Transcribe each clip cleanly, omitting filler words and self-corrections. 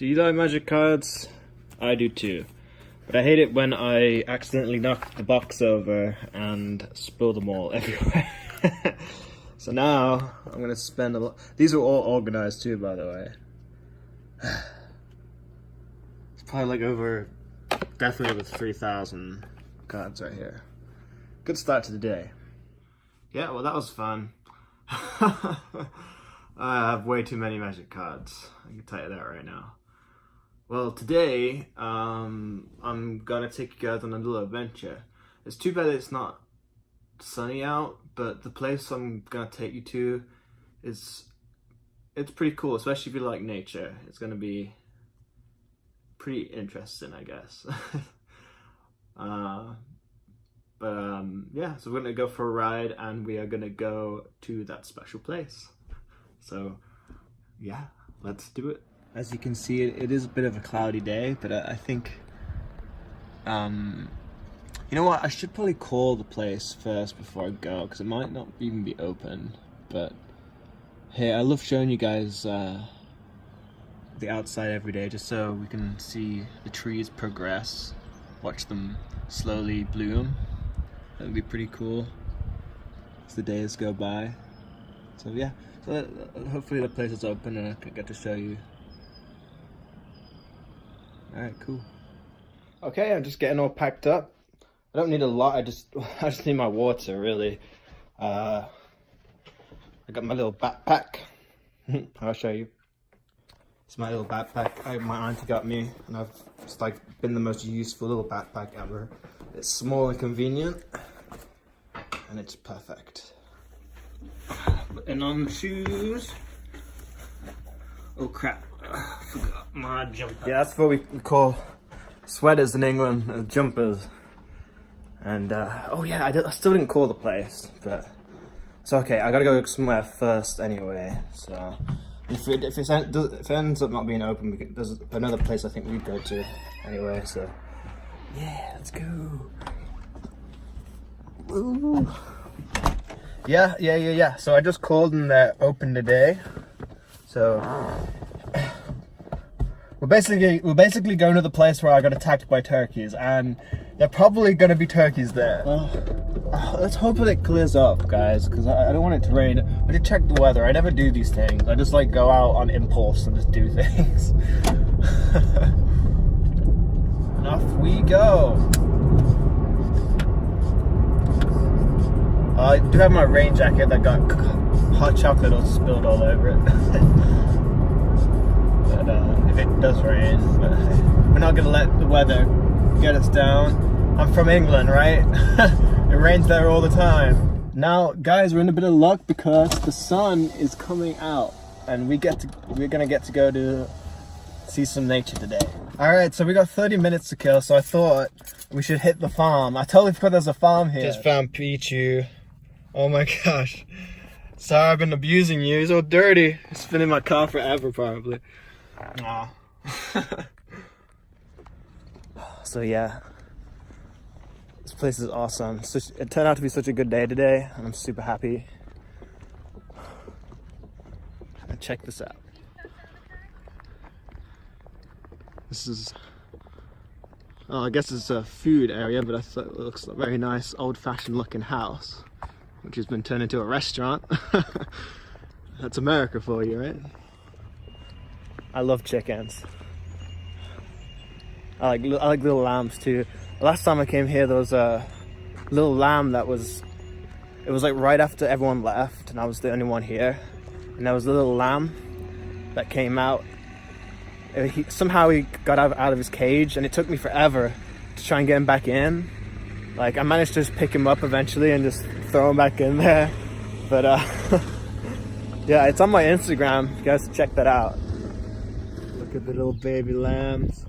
Do you like magic cards? I do too. But I hate it when I accidentally knock the box over and spill them all everywhere. So now I'm gonna spend a lot. These are all organized too, by the way. It's probably like definitely over 3,000 cards right here. Good start to the day. Yeah, well that was fun. I have way too many magic cards. I can tell you that right now. Well, today, I'm gonna take you guys on a little adventure. It's too bad it's not sunny out, but the place I'm gonna take you to it's pretty cool, especially if you like nature. It's gonna be pretty interesting, I guess. Yeah, so we're gonna go for a ride and we are gonna go to that special place. So, yeah, let's do it. As you can see, it is a bit of a cloudy day, but I think, you know what, I should probably call the place first before I go, because it might not even be open, but hey, I love showing you guys the outside every day, just so we can see the trees progress, watch them slowly bloom. That would be pretty cool as the days go by. So yeah, so hopefully the place is open and I can get to show you. Alright, cool. Okay, I'm just getting all packed up. I don't need a lot, I just need my water, really. I got my little backpack. I'll show you. It's my little backpack my auntie got me, and it's like been the most useful little backpack ever. It's small and convenient, and it's perfect. Putting on the shoes. Oh crap. Forgot my jumper. Yeah, that's what we call sweaters in England, jumpers. And oh yeah, I still didn't call the place, but it's okay. I gotta go somewhere first anyway. So if it ends up not being open, there's another place I think we'd go to anyway. So yeah, let's go. Woo. Yeah. So I just called and they're open today. So we're basically going to the place where I got attacked by turkeys, and there are probably going to be turkeys there. Let's hope that it clears up, guys, because I don't want it to rain. I did check the weather. I never do these things. I just like go out on impulse and just do things. And off we go. I do have my rain jacket that got hot chocolate all spilled all over it. But if it does rain, but we're not gonna let the weather get us down. I'm from England, right? It rains there all the time. Now, guys, we're in a bit of luck because the sun is coming out, and we're gonna get to go to see some nature today. All right, so we got 30 minutes to kill, so I thought we should hit the farm. I totally forgot there's a farm here. Just found Pichu. Oh my gosh. Sorry, I've been abusing you. He's all dirty. It's been in my car forever, probably. Aw. So yeah, this place is awesome. It turned out to be such a good day today, and I'm super happy. And check this out. This is, I guess it's a food area, but I thought it looks like a very nice old-fashioned looking house, which has been turned into a restaurant. That's America for you, right? I love chickens. I like little lambs too. Last time I came here, there was a little lamb it was like right after everyone left, and I was the only one here. And there was a little lamb that came out. Somehow he got out of his cage, and it took me forever to try and get him back in. Like, I managed to just pick him up eventually and just throw him back in there. But yeah, it's on my Instagram. You guys check that out. Look at the little baby lambs,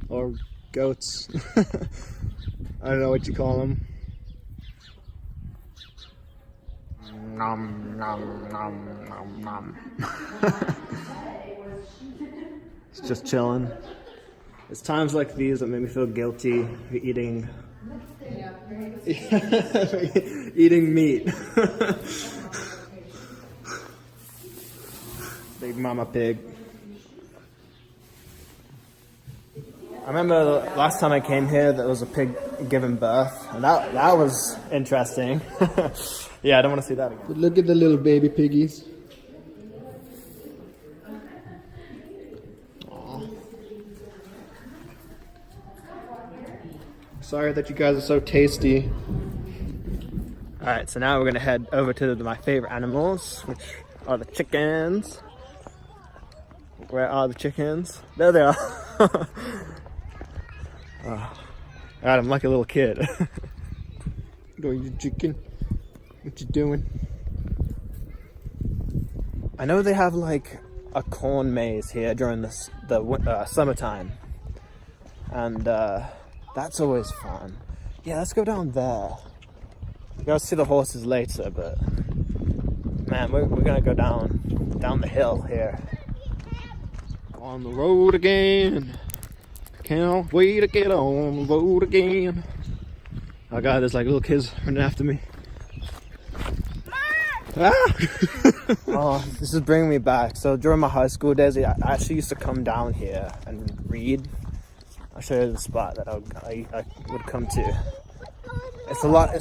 or goats. I don't know what you call them. Nom nom nom nom nom. It's just chilling. It's times like these that make me feel guilty for eating eating meat. Big mama pig. I remember the last time I came here, there was a pig giving birth, and that was interesting. Yeah, I don't want to see that again. But look at the little baby piggies. Aww. Sorry that you guys are so tasty. Alright, so now we're gonna head over to my favorite animals, which are the chickens. Where are the chickens? There they are. Oh, God, I'm like a little kid. Go, you chicken. What you doing? I know they have like a corn maze here during the summertime, and that's always fun. Yeah, let's go down there. You'll see the horses later, but man, we're gonna go down the hill here. On the road again. Can't wait to get on the road again. Oh God, there's like little kids running after me. Ah! Oh, this is bringing me back. So during my high school days, I actually used to come down here and read. I'll show you the spot that I would come to. It's a lot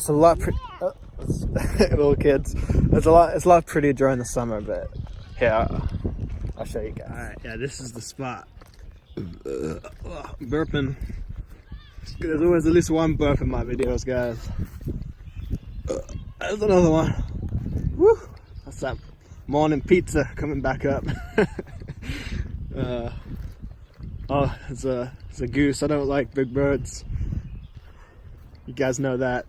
little kids. It's a lot prettier during the summer, but here, I'll show you guys. Alright, yeah, this is the spot. Burping. There's always at least one burp in my videos, guys. There's another one. Woo! That's that morning pizza coming back up. Oh, it's a goose. I don't like big birds. You guys know that.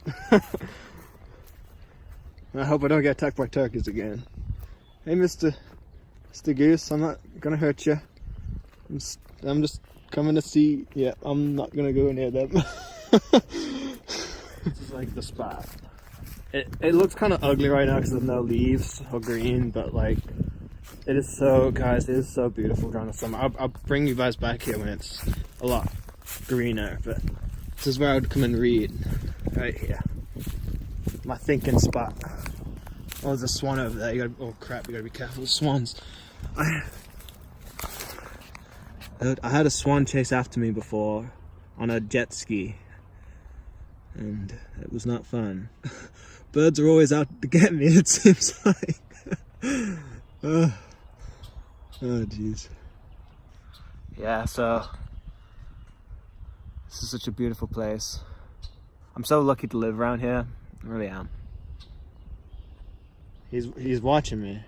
I hope I don't get attacked by turkeys again. Hey, Mr. Goose, I'm not gonna hurt you. I'm just coming to see. Yeah, I'm not gonna go near them. This is like the spot. It looks kind of ugly right now because there's no leaves or green, but like it is so, guys, it is so beautiful during the summer. I'll bring you guys back here when it's a lot greener, but this is where I would come and read, right here. My thinking spot. Oh, there's a swan over there. Oh crap, you gotta be careful with swans. I had a swan chase after me before on a jet ski, and it was not fun. Birds are always out to get me, it seems like. Oh jeez. Yeah, so this is such a beautiful place. I'm so lucky to live around here. I really am. He's watching me.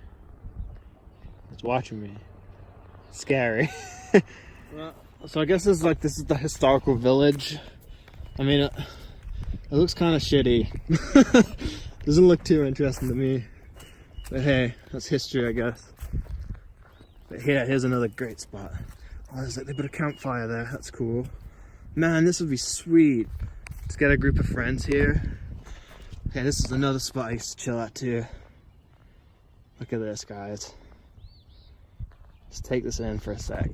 He's watching me. Scary. Well, so I guess this is the historical village. I mean, it looks kind of shitty. Doesn't look too interesting to me. But hey, that's history, I guess. But yeah, here's another great spot. Oh, there's like a bit of campfire there. That's cool. Man, this would be sweet. Let's get a group of friends here. Okay, this is another spot I used to chill at too. Look at this, guys. Let's take this in for a sec.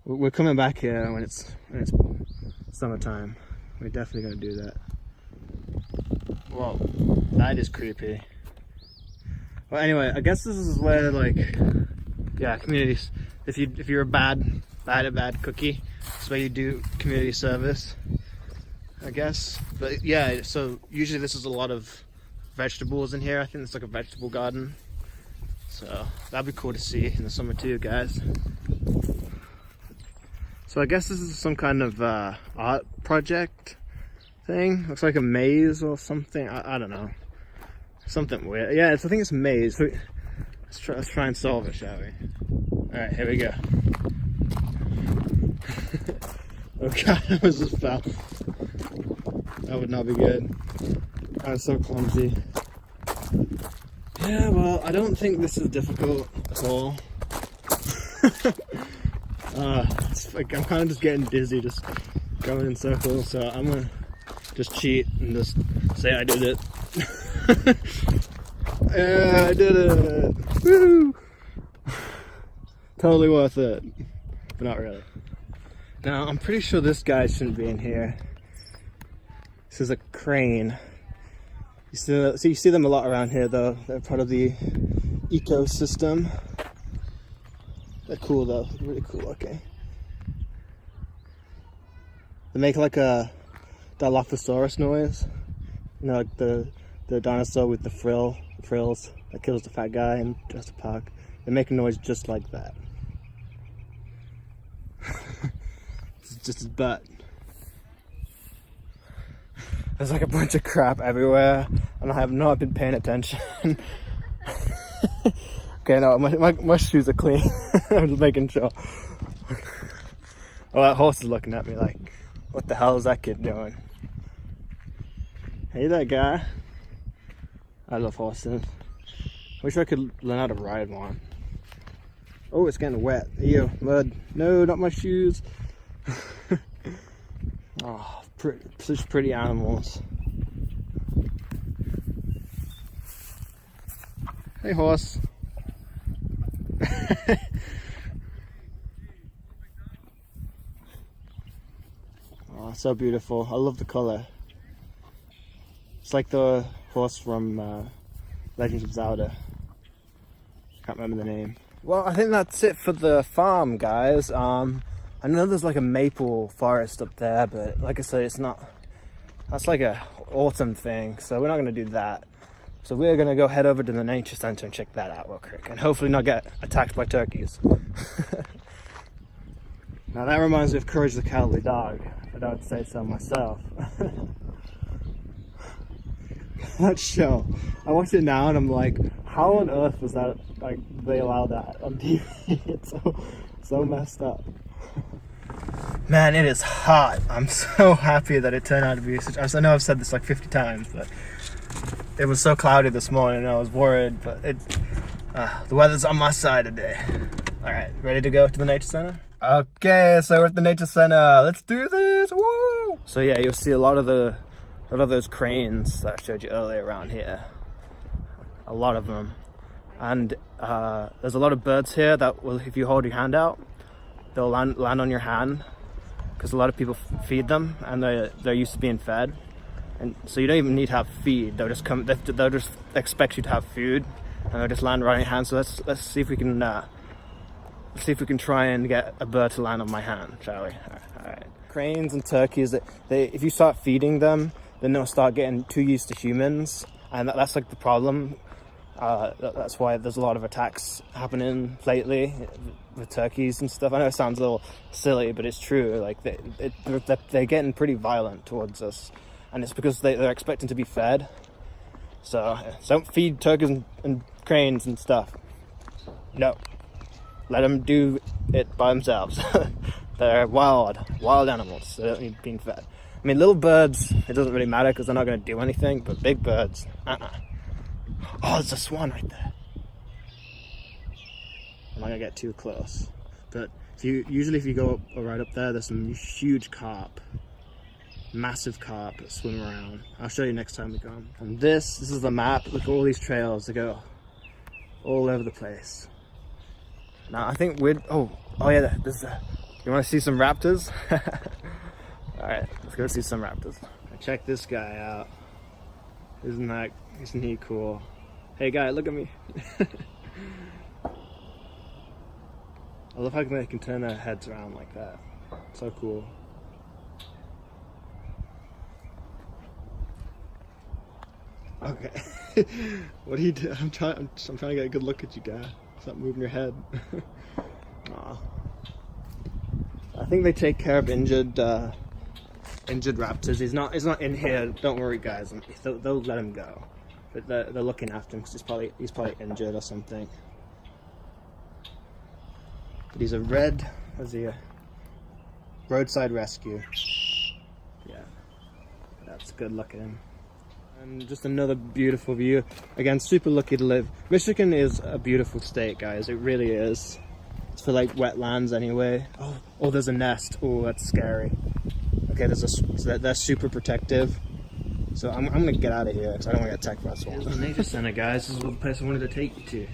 We're coming back here when it's summertime. We're definitely gonna do that. Whoa, that is creepy. Well, anyway, I guess this is where, like, yeah, communities. If you're a bad cookie, that's where you do community service, I guess. But yeah, so usually this is a lot of vegetables in here. I think it's like a vegetable garden. So that'd be cool to see in the summer too, guys. So I guess this is some kind of art project thing. Looks like a maze or something. I don't know. Something weird. Yeah, I think it's a maze. Let's try and solve it, shall we? Alright, here we go. Oh god, I was just fell. That would not be good. I was so clumsy. Yeah, well, I don't think this is difficult at all. It's like I'm kind of just getting dizzy, just going in circles, so I'm gonna just cheat and just say I did it. Yeah, I did it! Woo! Totally worth it, but not really. Now, I'm pretty sure this guy shouldn't be in here. This is a crane. You see them a lot around here, though. They're part of the ecosystem. They're cool, though. Really cool looking. They make like a Dilophosaurus noise. You know, like the dinosaur with the frills that kills the fat guy in Jurassic Park. They make a noise just like that. It's just his butt. There's like a bunch of crap everywhere, and I have not been paying attention. Okay, no, my shoes are clean. I'm just making sure. Oh, that horse is looking at me like, what the hell is that kid doing? Hey, that guy. I love horses. Wish I could learn how to ride one. Oh, it's getting wet. Ew, mud. No, not my shoes. Oh, such pretty animals. Hey, horse. Oh, so beautiful. I love the color. It's like the horse from Legends of Zelda. Can't remember the name. Well, I think that's it for the farm, guys. I know there's like a maple forest up there, but like I said, it's not, that's like a autumn thing, so we're not going to do that. So we're going to go head over to the nature center and check that out real quick, and hopefully not get attacked by turkeys. Now that reminds me of Courage the Cowardly Dog, if I don't say so myself. That show, I watch it now and I'm like, how on earth was that, like, they allow that on TV? It's so messed up. Man, it is hot. I'm so happy that it turned out to be such, I know I've said this like 50 times, but it was so cloudy this morning and I was worried, but the weather's on my side today. Alright, ready to go to the nature center? Okay, so we're at the nature center. Let's do this! Woo! So yeah, you'll see a lot of those cranes that I showed you earlier around here. A lot of them. And there's a lot of birds here that will, if you hold your hand out, they'll land on your hand, because a lot of people feed them and they're used to being fed, and so you don't even need to have feed. They'll just come. They'll just expect you to have food, and they'll just land right on your hand. So let's see if we can try and get a bird to land on my hand, shall we? All right. Cranes and turkeys, if you start feeding them, then they'll start getting too used to humans, and that's like the problem. That's why there's a lot of attacks happening lately with turkeys and stuff. I know it sounds a little silly, but it's true. Like they're getting pretty violent towards us, and it's because they're expecting to be fed. So don't feed turkeys and cranes and stuff. No, let them do it by themselves. They're wild animals. They don't need being fed. I mean, little birds, it doesn't really matter because they're not going to do anything. But big birds, Oh, there's a swan right there. I'm not gonna get too close, but usually if you go right up there, there's some huge carp, massive carp that swim around. I'll show you next time we go. And this is the map. Look at all these trails that go all over the place. Now I think oh yeah, you want to see some raptors? All right, let's go see some raptors. Check this guy out. Isn't he cool? Hey guy, look at me. I love how they can turn their heads around like that. So cool. Okay. What do you do? I'm trying to get a good look at you, guy. Stop moving your head. Aw. I think they take care of injured raptors. He's not in here. Don't worry, guys. They'll let him go. But they're looking after him because he's probably injured or something. But he's a roadside rescue. Yeah, that's good looking. And just another beautiful view. Again, super lucky to live. Michigan is a beautiful state, guys. It really is. It's for like wetlands anyway. Oh, there's a nest. Oh, that's scary. Okay, they're super protective. So I'm gonna get out of here because I don't want to get attacked by swans. Here's the nature center, guys. This is the place I wanted to take you to.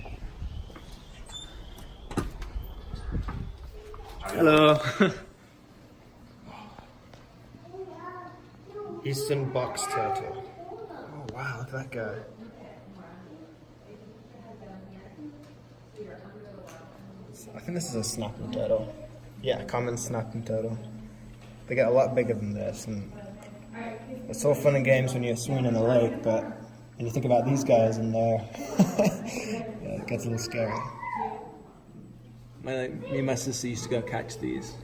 Hello. Eastern box turtle. Oh wow, look at that guy. I think this is a snapping turtle. Yeah, common snapping turtle. they get a lot bigger than this, and it's all fun and games when you're swimming in the lake, but when you think about these guys and they're yeah, it gets a little scary. Me and my sister used to go catch these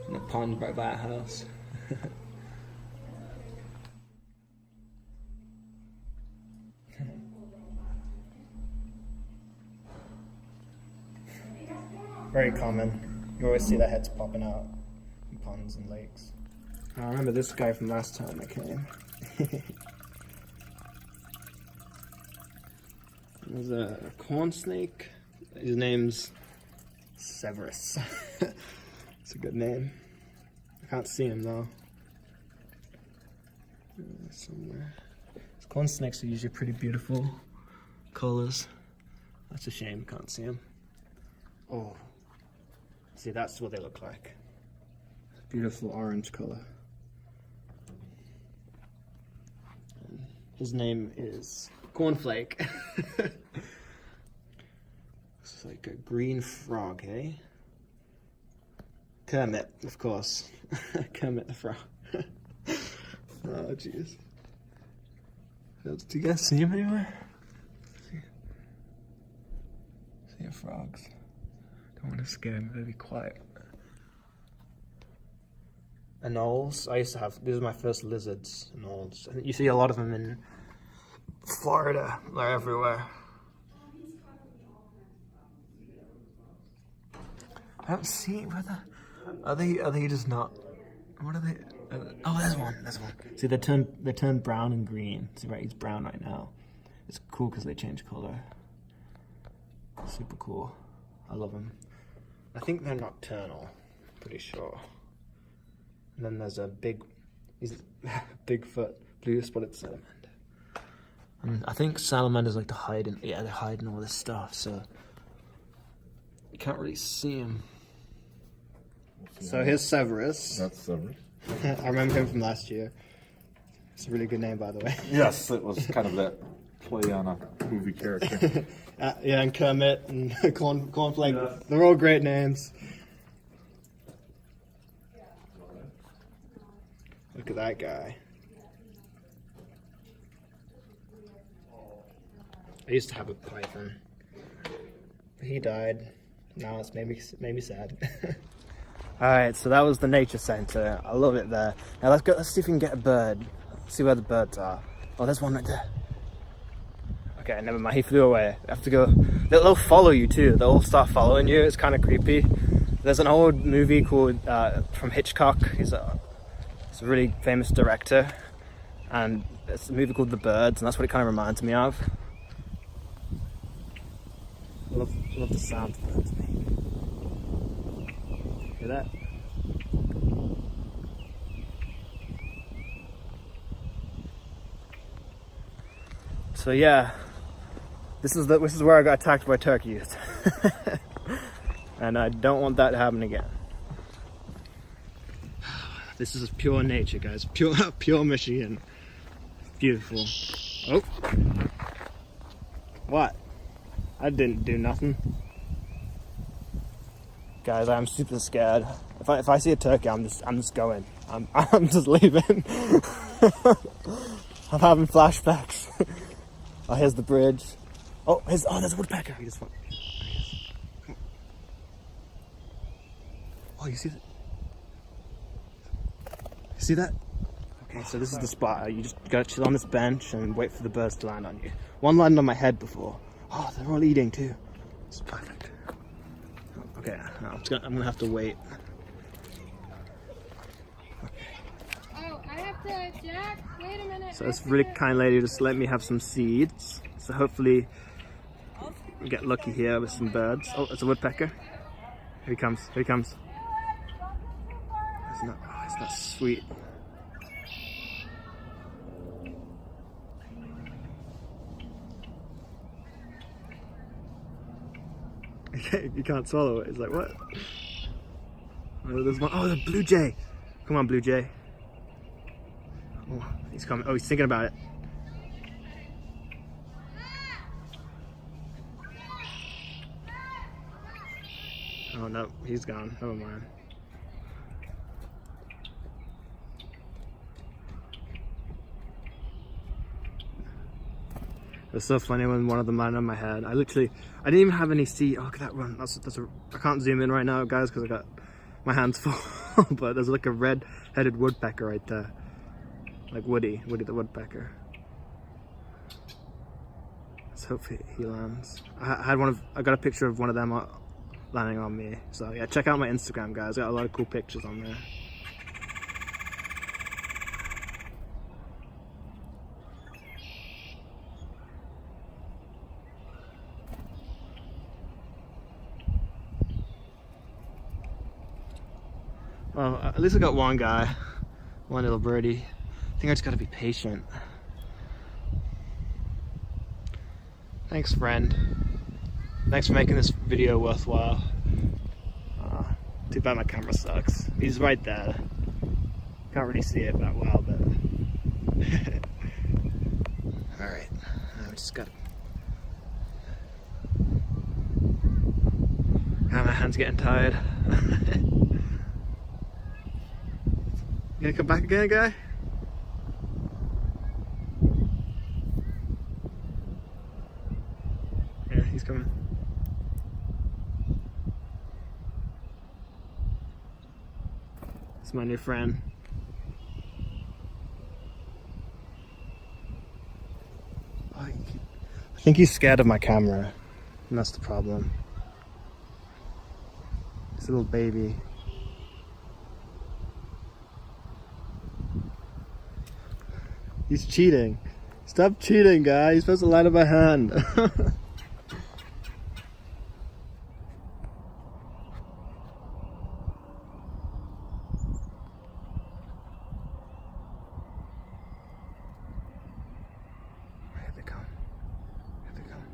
in a pond right by our house. Very common. You always see their heads popping out in ponds and lakes. I remember this guy from last time I came. There's a corn snake. His name's Severus. It's a good name. I can't see him though. Somewhere. These corn snakes are usually pretty beautiful colors. That's a shame, can't see him. Oh. See, that's what they look like. Beautiful orange color. And his name is Cornflake. It's like a green frog, eh? Kermit, of course. Kermit the Frog. Oh, jeez. Do you guys see him anywhere? See frogs. Don't want to scare him, better be quiet. Anoles. I used to have, these are my first lizards, anoles. You see a lot of them in Florida. They're everywhere. I don't see it, brother. Are they just not? What are they? Oh, there's one. See, they turn brown and green. See, right, he's brown right now. It's cool because they change color. Super cool. I love them. I think they're nocturnal. Pretty sure. And then there's a Bigfoot blue spotted salamander. And I think salamanders like to hide in. Yeah, they hide in all this stuff, so you can't really see him. So here's Severus. That's Severus. I remember him from last year. It's a really good name, by the way. Yes, it was kind of that play on a movie character. Yeah, and Kermit and Cornflake. Yeah. They're all great names. Look at that guy. I used to have a python. He died. Now it's made me sad. Alright, so that was the nature center. I love it there. Now let's see if we can get a bird. See where the birds are. Oh, there's one right there. Okay, never mind, he flew away. I have to go. They'll follow you too. They'll all start following you. It's kind of creepy. There's an old movie called from Hitchcock. He's a really famous director, and it's a movie called The Birds, and that's what it kind of reminds me of. I love the sound the birds make. Hear that? So yeah, this is where I got attacked by turkeys, and I don't want that to happen again. This is pure nature, guys. Pure Michigan. Beautiful. Oh, what? I didn't do nothing. Guys, I'm super scared. If I see a turkey, I'm just going. I'm just leaving. I'm having flashbacks. Oh, here's the bridge. Oh, there's a woodpecker. He just went. Oh, you see that? You see that? Okay, so this is the spot. You just gotta chill on this bench and wait for the birds to land on you. One landed on my head before. Oh, they're all eating too. It's perfect. Okay, I'm gonna have to wait. Oh, I have to, Jack, wait a minute. So this really kind lady just let me have some seeds. So hopefully we get lucky here with some birds. Oh, it's a woodpecker. Here he comes, here he comes. Isn't that sweet? You can't swallow it. It's like, what? Oh, there's one. Oh, the blue jay. Come on, blue jay. Oh, he's coming. Oh, he's thinking about it. Oh no, he's gone. Never mind. It's so funny when one of them landed on my head. I didn't even have any seat. Oh, look at that run. I can't zoom in right now, guys, because I got my hands full. But there's like a red-headed woodpecker right there. Like Woody the woodpecker. Let's hope he lands. I got a picture of one of them landing on me. So yeah, check out my Instagram, guys. I got a lot of cool pictures on there. Well, at least I got one guy, one little birdie. I think I just gotta be patient. Thanks, friend. Thanks for making this video worthwhile. Too bad my camera sucks. He's right there. Can't really see it that well, but... Alright, now we just gotta... My hand's getting tired. You gonna come back again, guy? Yeah, he's coming. It's my new friend. Oh, I think he's scared of my camera, and that's the problem. This little baby. He's cheating. Stop cheating, guy. You're supposed to line up my hand. Here they come. Here they come.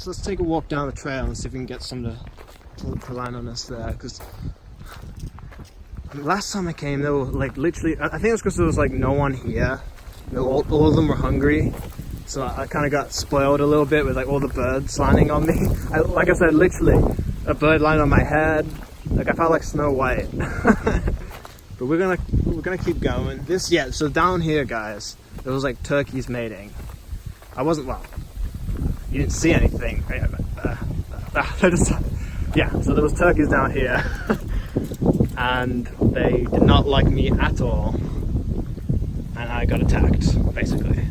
Let's take a walk down the trail and see if we can get some to land on us there. Because last time I came, there were like literally, I think it was because there was like no one here. All of them were hungry, so I kind of got spoiled a little bit with like all the birds landing on me. Like I said, literally a bird landed on my head. Like I felt like Snow White. But we're gonna keep going. So down here, guys, there was like turkeys mating. You didn't see anything. So there was turkeys down here, and they did not like me at all, and I got attacked, basically.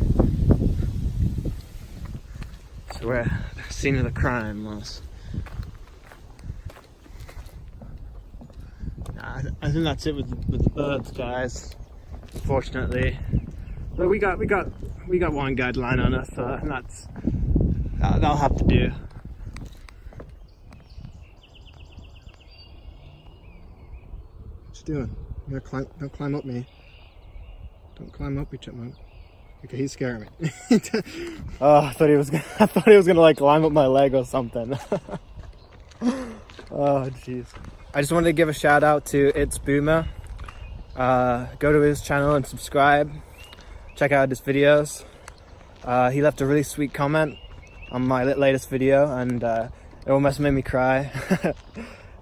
So where the scene of the crime was. I think that's it with the birds, guys. Unfortunately, but we got one guideline on us, and that'll have to do. What you doing? You gotta don't climb up me. Don't climb up me, chipmunk. Okay, he's scaring me. Oh, I thought he was gonna like climb up my leg or something. Oh, jeez. I just wanted to give a shout out to It's Boomer. Go to his channel and subscribe. Check out his videos. He left a really sweet comment on my latest video, and it almost made me cry.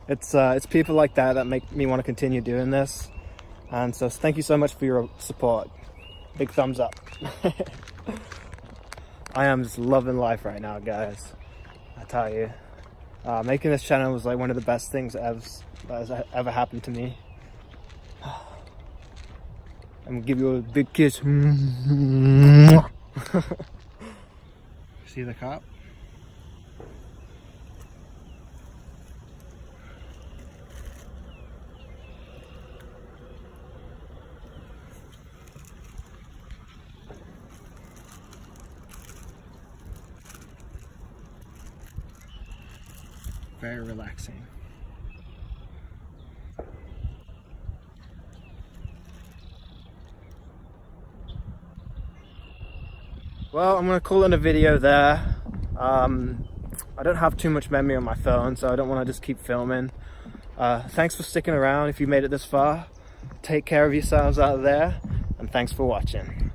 It's people like that make me want to continue doing this, and so thank you so much for your support. Big thumbs up. I am just loving life right now, guys. I tell you, making this channel was like one of the best things that has ever happened to me. I'm gonna give you a big kiss. See the cop? Very relaxing. Well, I'm gonna call it a video there. I don't have too much memory on my phone, so I don't want to just keep filming. Thanks for sticking around if you made it this far. Take care of yourselves out there, and thanks for watching.